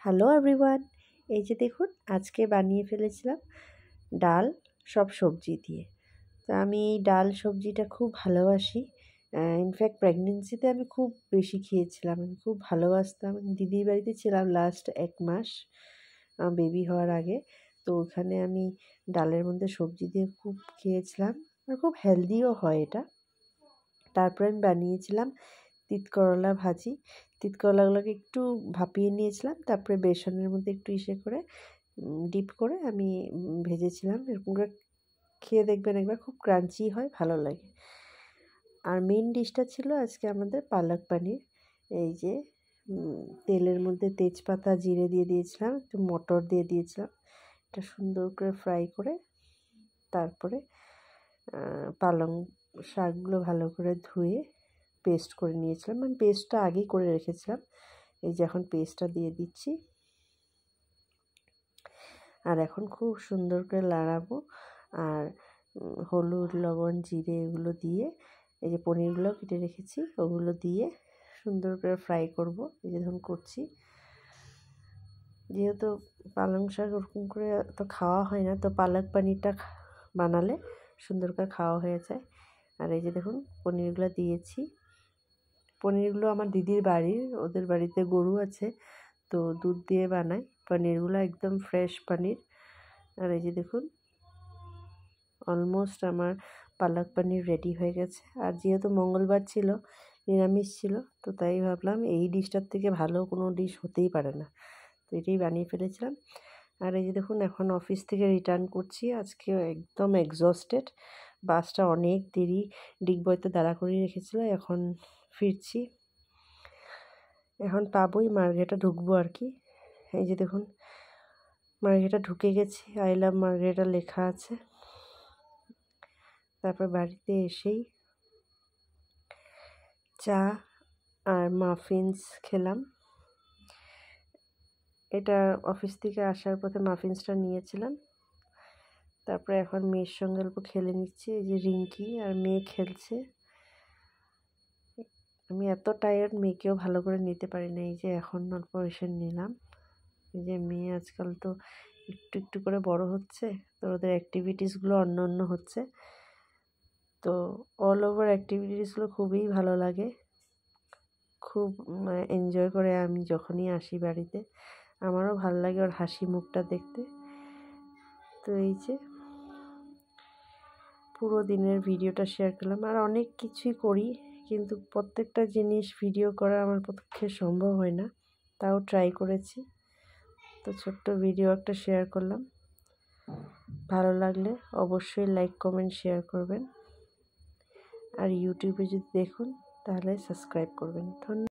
Hello everyone, এই যে দেখুন আজকে বানিয়ে ফেলেছিলাম ডাল সব সবজি দিয়ে। তো আমি এই ডাল সবজিটা খুব ভালোবাসি। ইনফ্যাক্ট প্রেগনেন্সিতে আমি খুব বেশি খেয়েছিলাম, আমি খুব ভালোবাসতাম। দিদির বাড়িতে ছিলাম লাস্ট 1 মাস বেবি হওয়ার আগে। তো ওখানে আমি ডালের মধ্যে সবজি দিয়ে খুব খেয়েছিলাম, আর খুব হেলদিও হয় এটা। তারপরে আমি বানিয়েছিলাম তিতকরলা ভাজি। তিতকরলাগুলোকে একটু ভাপিয়ে নিয়েছিলাম, তারপরে বেসনের মধ্যে একটু করে ডিপ করে আমি ভেজেছিলাম। এরকম করে খেয়ে দেখবেন একবার, খুব ক্রাঞ্চি হয়, ভালো লাগে। আর মেন ডিশটা ছিল আজকে আমাদের পালক পানির। এই যে তেলের মধ্যে তেজপাতা জিরে দিয়ে দিয়েছিলাম, একটু মটর দিয়ে দিয়েছিলাম, এটা সুন্দর করে ফ্রাই করে তারপরে পালং শাকগুলো ভালো করে ধুয়ে পেস্ট করে নিয়েছিলাম। আমি পেস্টটা আগেই করে রেখেছিলাম। এই যে এখন পেস্টটা দিয়ে দিচ্ছি, আর এখন খুব সুন্দর করে লাড়াবো। আর হলুদ লবণ জিরে এগুলো দিয়ে, এই যে পনিরগুলো কেটে রেখেছি ওগুলো দিয়ে সুন্দর করে ফ্রাই করব। এই যে ধরুন করছি, যেহেতু পালং শাক ওরকম করে তো খাওয়া হয় না, তো পালক পানিরটা বানালে সুন্দর করে খাওয়া হয়ে যায়। আর এই যে দেখুন পনিরগুলো দিয়েছি। পনিরগুলো আমার দিদির বাড়ির, ওদের বাড়িতে গরু আছে, তো দুধ দিয়ে বানাই পনিরগুলো, একদম ফ্রেশ পনির। আর এই যে দেখুন অলমোস্ট আমার পালক পনির রেডি হয়ে গেছে। আর যেহেতু মঙ্গলবার ছিল, নিরামিষ ছিল, তো তাই ভাবলাম এই ডিশটার থেকে ভালো কোনো ডিশ হতেই পারে না, তো এটাই বানিয়ে ফেলেছিলাম। আর এই যে দেখুন এখন অফিস থেকে রিটার্ন করছি, আজকে একদম এক্সস্টেড। বাসটা অনেক দেরি ডিগবইতে দাঁড়া করিয়ে রেখেছিল, এখন ফিরছি। এখন পাবোই, মার্ঘেটা ঢুকবো আর কি। এই যে দেখুন মার্ঘেটা ঢুকে গেছি, আই লাভ মার্ঘেটা লেখা আছে। তারপর বাড়িতে এসেই চা আর মাফিন্স খেলাম। এটা অফিস থেকে আসার পথে মাফিন্সটা নিয়েছিলাম। তারপরে এখন মেয়ের সঙ্গে অল্প খেলে নিচ্ছি। এই যে রিঙ্কি আর মেয়ে খেলছে। আমি এত টায়ার্ড, মেয়েকেও ভালো করে নিতে পারি না। এই যে এখন অল্প এসে নিলাম। এই যে মেয়ে আজকাল তো একটু একটু করে বড় হচ্ছে, তো ওদের অ্যাক্টিভিটিসগুলো অন্য অন্য হচ্ছে, তো অল ওভার অ্যাক্টিভিটিসগুলো খুবই ভালো লাগে। খুব এনজয় করে আমি যখনই আসি বাড়িতে, আমারও ভালো লাগে ওর হাসি মুখটা দেখতে। তো এই যে পুরো দিনের ভিডিওটা শেয়ার করলাম। আর অনেক কিছুই করি, কিন্তু প্রত্যেকটা জিনিস ভিডিও করা আমার পক্ষে সম্ভব হয় না, তাও ট্রাই করেছি। তো ছোট্ট ভিডিও একটা শেয়ার করলাম। ভালো লাগলে অবশ্যই লাইক কমেন্ট শেয়ার করবেন। আর ইউটিউবে যদি দেখুন তাহলে সাবস্ক্রাইব করবেন। ধন্যবাদ।